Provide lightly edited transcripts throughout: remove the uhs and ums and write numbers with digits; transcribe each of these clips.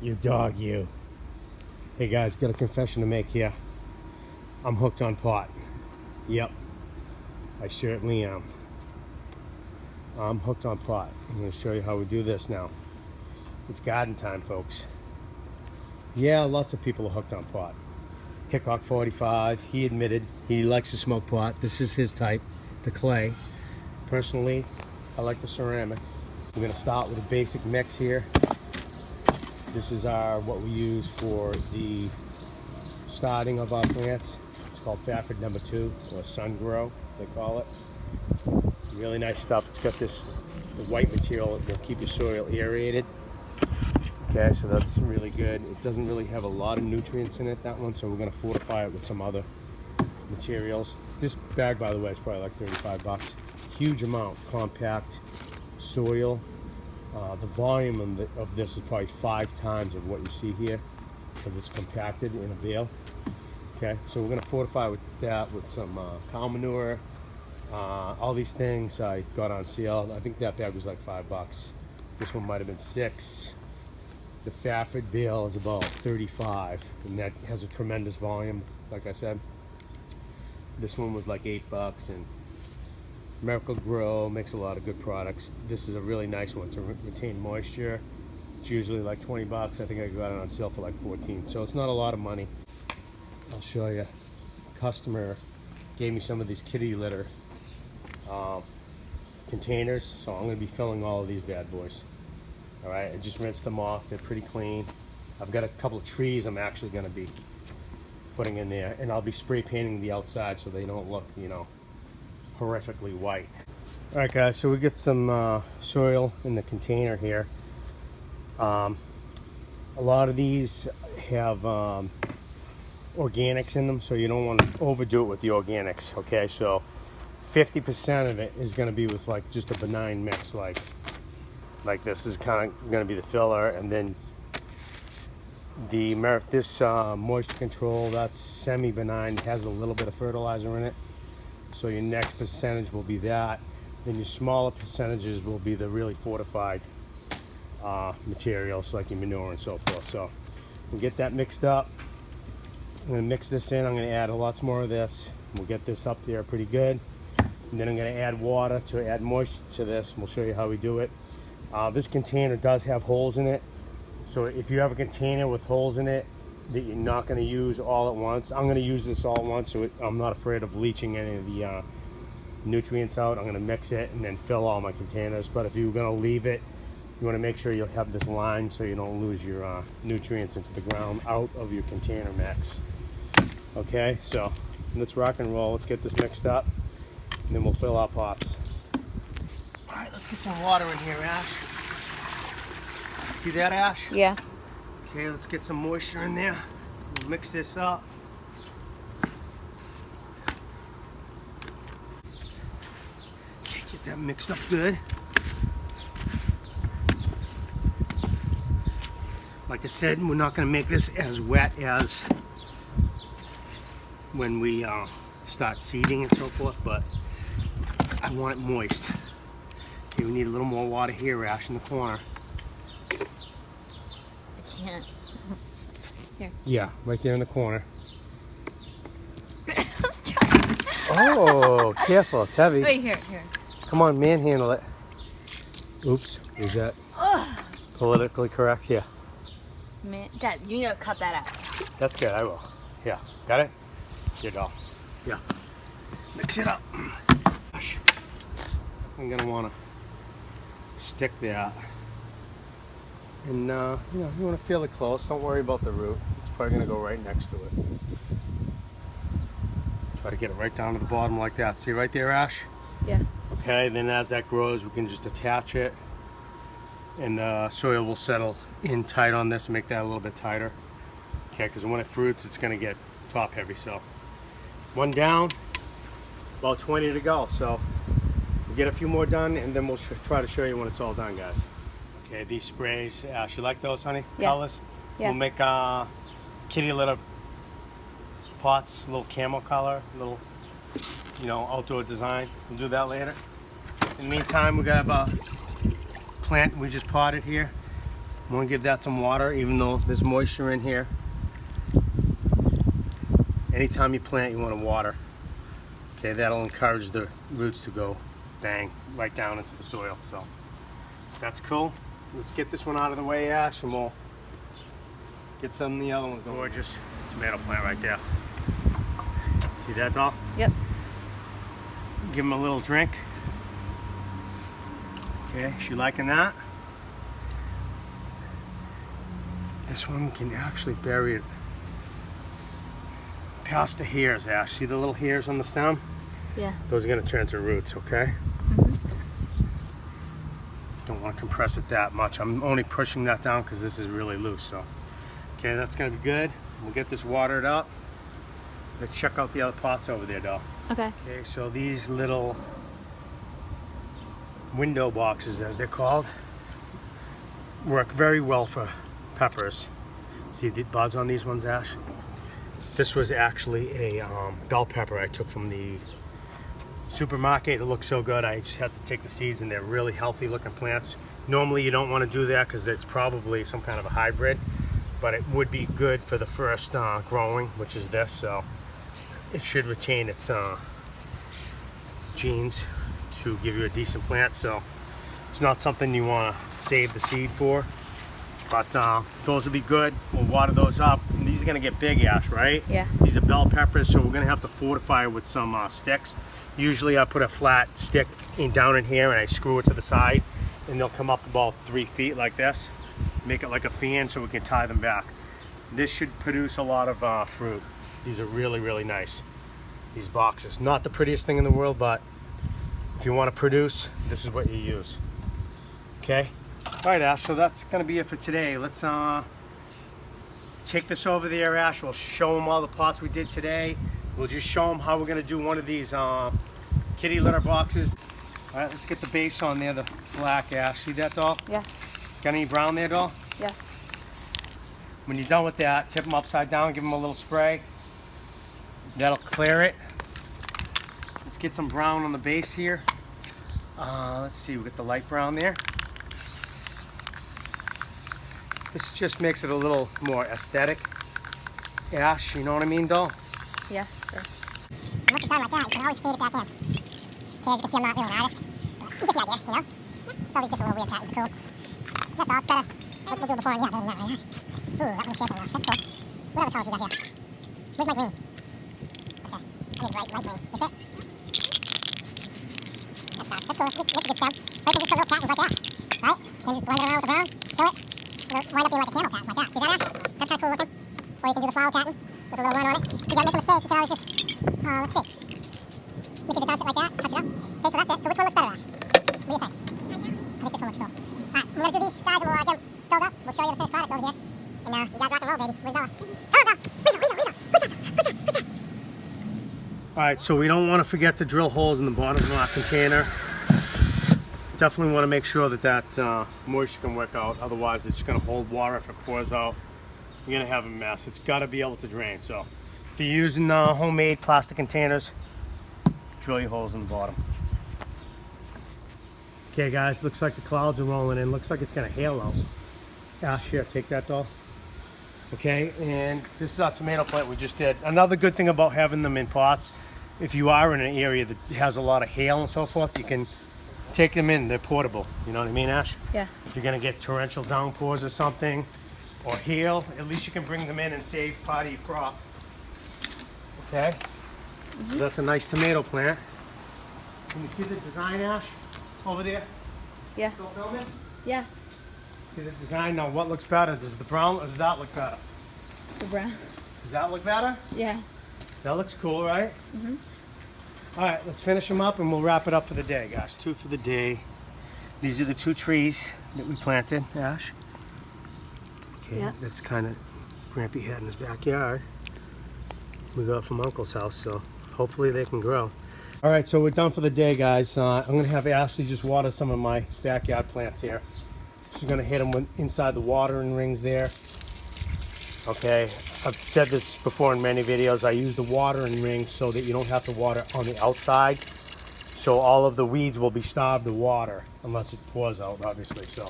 You dog, you. Hey guys, got a confession to make here. I'm hooked on pot. Yep, I certainly am. I'm hooked on pot. I'm going to show you how we do this now. It's garden time, folks. Yeah, lots of people are hooked on pot. Hickok 45, he admitted he likes to smoke pot. This is his type, the clay. Personally, I like the ceramic. We're going to start with a basic mix here. This is what we use for the starting of our plants. It's called Fafford number 2, or Sun Grow, they call it. Really nice stuff. It's got the white material that will keep your soil aerated. Okay, so that's really good. It doesn't really have a lot of nutrients in it, that one, so we're going to fortify it with some other materials. This bag, by the way, is probably like 35 bucks. Huge amount, compact soil. The volume of this is probably 5 times of what you see here, because it's compacted in a bale. Okay, so we're going to fortify with that with some cow manure. All these things I got on sale. I think that bag was like 5 bucks. This one might have been 6. The Fafford bale is about 35, and that has a tremendous volume, like I said. This one was like 8 bucks, and Miracle Grow makes a lot of good products. This is a really nice one to retain moisture. It's usually like 20 bucks. I think I got it on sale for like 14. So it's not a lot of money. I'll show you. A customer gave me some of these kitty litter containers. So I'm going to be filling all of these bad boys. All right, I just rinsed them off. They're pretty clean. I've got a couple of trees I'm actually going to be putting in there. And I'll be spray painting the outside so they don't look, you know, horrifically white. All right guys, so we get some soil in the container here. A lot of these have organics in them, so you don't want to overdo it with the organics. Okay, so 50% of it is going to be with like just a benign mix, like this is kind of going to be the filler, and then this moisture control, that's semi-benign, has a little bit of fertilizer in it. So your next percentage will be that. Then your smaller percentages will be the really fortified materials like your manure and so forth. So we'll get that mixed up. I'm going to mix this in. I'm going to add lots more of this. We'll get this up there pretty good. And then I'm going to add water to add moisture to this. We'll show you how we do it. This container does have holes in it. So if you have a container with holes in it that you're not going to use all at once, I'm going to use this all at once, so I'm not afraid of leaching any of the nutrients out. I'm going to mix it and then fill all my containers. But if you're going to leave it, you want to make sure you'll have this line so you don't lose your nutrients into the ground out of your container mix. Okay, so let's rock and roll. Let's get this mixed up, and then we'll fill our pots. All right, let's get some water in here, Ash. See that, Ash? Yeah. Okay, let's get some moisture in there. We'll mix this up. Okay, get that mixed up good. Like I said, we're not going to make this as wet as when we start seeding and so forth, but I want it moist. Okay, we need a little more water here, Ash, in the corner. Can't. Here. Yeah, right there in the corner. Oh, careful, it's heavy. Wait, here. Come on, manhandle it. Oops, is that politically correct? Yeah. Man, Dad, you need to cut that out. That's good, I will. Yeah, got it? Good doll. Yeah. Mix it up. Gosh. I'm gonna wanna stick that. And you know, you want to feel it close. Don't worry about the root. It's probably going to go right next to it. Try to get it right down to the bottom like that. See right there, Ash? Yeah. Okay, then as that grows, we can just attach it. And the soil will settle in tight on this and make that a little bit tighter. Okay, because when it fruits, it's going to get top heavy. So, one down, about 20 to go. So, we'll get a few more done, and then we'll try to show you when it's all done, guys. Okay, these sprays, Ash, you like those, honey? Yeah. Colors? Yeah. We'll make kitty litter pots, little camel color, little, you know, outdoor design. We'll do that later. In the meantime, we're gonna have a plant we just potted here. I'm gonna give that some water, even though there's moisture in here. Anytime you plant, you want to water. Okay, that'll encourage the roots to go bang right down into the soil. So that's cool. Let's get this one out of the way, Ash, and we'll get some of the other ones going. Gorgeous tomato plant right there. See that, doll? Yep. Give him a little drink. Okay, she liking that? This one can actually bury it past the hairs, Ash. See the little hairs on the stem? Yeah. Those are going to turn to roots, okay? Don't want to compress it that much. I'm only pushing that down because this is really loose. So, okay, that's going to be good. We'll get this watered up. Let's check out the other pots over there, doll. Okay. Okay, so these little window boxes, as they're called, work very well for peppers. See the buds on these ones, Ash? This was actually a bell pepper I took from the supermarket. It looks so good. I just had to take the seeds, and they're really healthy looking plants. Normally you don't want to do that because it's probably some kind of a hybrid, but it would be good for the first growing, which is this. So it should retain its genes to give you a decent plant. So it's not something you want to save the seed for, but those will be good. We'll water those up. And these are going to get big, Ash, right? Yeah. These are bell peppers, so we're going to have to fortify it with some sticks. Usually I put a flat stick down in here and I screw it to the side, and they'll come up about 3 feet like this. Make it like a fan so we can tie them back. This should produce a lot of fruit. These are really, really nice. These boxes. Not the prettiest thing in the world, but if you want to produce, this is what you use. Okay? All right, Ash, so that's going to be it for today. Let's take this over there, Ash. We'll show them all the pots we did today. We'll just show them how we're going to do one of these kitty litter boxes. All right, let's get the base on there, the black, Ash. See that, doll? Yeah. Got any brown there, doll? Yeah. When you're done with that, tip them upside down, give them a little spray. That'll clear it. Let's get some brown on the base here. Let's see, we got the light brown there. This just makes it a little more aesthetic. Ash, you know what I mean, doll? Yeah, sure. Once it's done like that, you can always fade it back in. Okay, as you can see, I'm not really an artist, but you get the idea, you know? Just all these different little weird patterns, cool. That's all, it's better. We'll do it before and yeah, other than that, right, Ash? Ooh, that one's shaking a lot. That's cool. What other colors we got here? Where's my green? Okay, I need light green. Is it? That's done. That's cool. That's a good stem. Or you can just put little patterns like that, right? And just blend it around with the brown, kill it. It'll wind up being like a camel pattern, like that. See that, Ash? That's kind of cool looking. Or you can do the flower pattern with a little run on it. If you gotta make a mistake, you can always just, let's see. Make it bounce it like that, touch it up. Okay, so that's it. So which one looks better, Ash? What do you think? I think this one looks cool. Alright, we're gonna do these guys and we'll get them filled up. We'll show you the finished product over here. And you guys rock and roll, baby. Where's Bella? Hello, Bella! Rita! What's up? All right, so we don't want to forget to drill holes in the bottom of our container. Definitely want to make sure that moisture can work out. Otherwise, it's just going to hold water. If it pours out, you're going to have a mess. It's got to be able to drain. So if you're using homemade plastic containers, drill your holes in the bottom. Okay, guys, looks like the clouds are rolling in. Looks like it's going to hail out. Ash, here, take that, doll. Okay, and this is our tomato plant we just did. Another good thing about having them in pots, if you are in an area that has a lot of hail and so forth, you can take them in. They're portable. You know what I mean, Ash? Yeah. If you're going to get torrential downpours or something, or hail, at least you can bring them in and save part of your crop. Okay? So that's a nice tomato plant. Can you see the design, Ash? Over there? Yeah. Still filming? Yeah. See the design? Now, what looks better? Does the brown or does that look better? The brown. Does that look better? Yeah. That looks cool, right? Mhm. All right, let's finish them up and we'll wrap it up for the day, guys. 2 for the day. These are the 2 trees that we planted, Ash. Okay, Yeah. that's kind of Grampy had in his backyard. We got from Uncle's house, so hopefully they can grow. All right, so we're done for the day, guys. I'm gonna have Ashley just water some of my backyard plants here. She's gonna hit them inside the watering rings there. Okay, I've said this before in many videos. I use the watering ring so that you don't have to water on the outside. So all of the weeds will be starved of water unless it pours out, obviously. So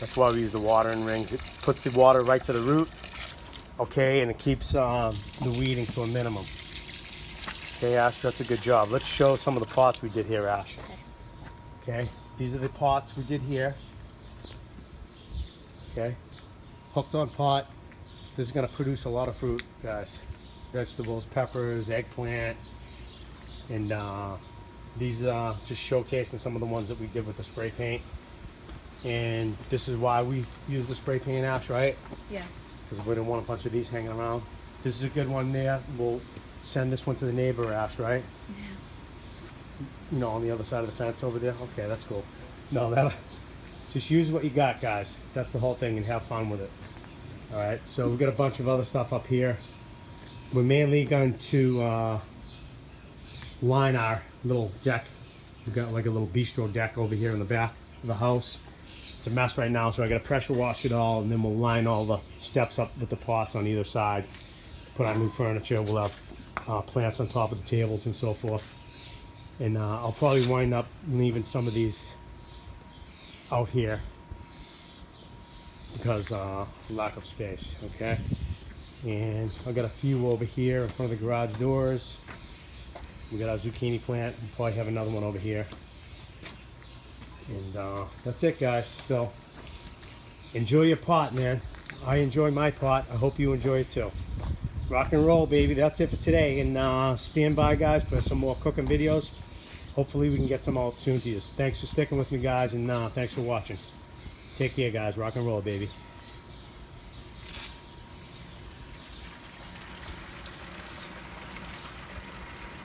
That's why we use the watering rings. It puts the water right to the root, okay, and it keeps the weeding to a minimum. Okay, Ash, that's a good job. Let's show some of the pots we did here, Ash. Okay, these are the pots we did here. Okay, hooked on pot. This is going to produce a lot of fruit, guys. Vegetables, peppers, eggplant, and these just showcasing some of the ones that we did with the spray paint. And this is why we use the spray paint, Ash, right? Yeah. Because we didn't want a bunch of these hanging around. This is a good one there. We'll send this one to the neighbor, Ash, right? Yeah. You know, on the other side of the fence over there. Okay, that's cool. No, that'll just use what you got, guys. That's the whole thing, and have fun with it. All right, so we've got a bunch of other stuff up here. We're mainly going to line our little deck. We've got like a little bistro deck over here in the back of the house. It's a mess right now, so I got to pressure wash it all, and then we'll line all the steps up with the pots on either side to put our new furniture. We'll have plants on top of the tables and so forth. And I'll probably wind up leaving some of these out here because lack of space, okay? And I've got a few over here in front of the garage doors. We got our zucchini plant. We'll probably have another one over here. And that's it, guys. So enjoy your pot, man. I enjoy my pot. I hope you enjoy it too. Rock and roll, baby. That's it for today. And stand by, guys, for some more cooking videos. Hopefully we can get some out soon to you. Thanks for sticking with me, guys, and thanks for watching. Take care, guys. Rock and roll, baby.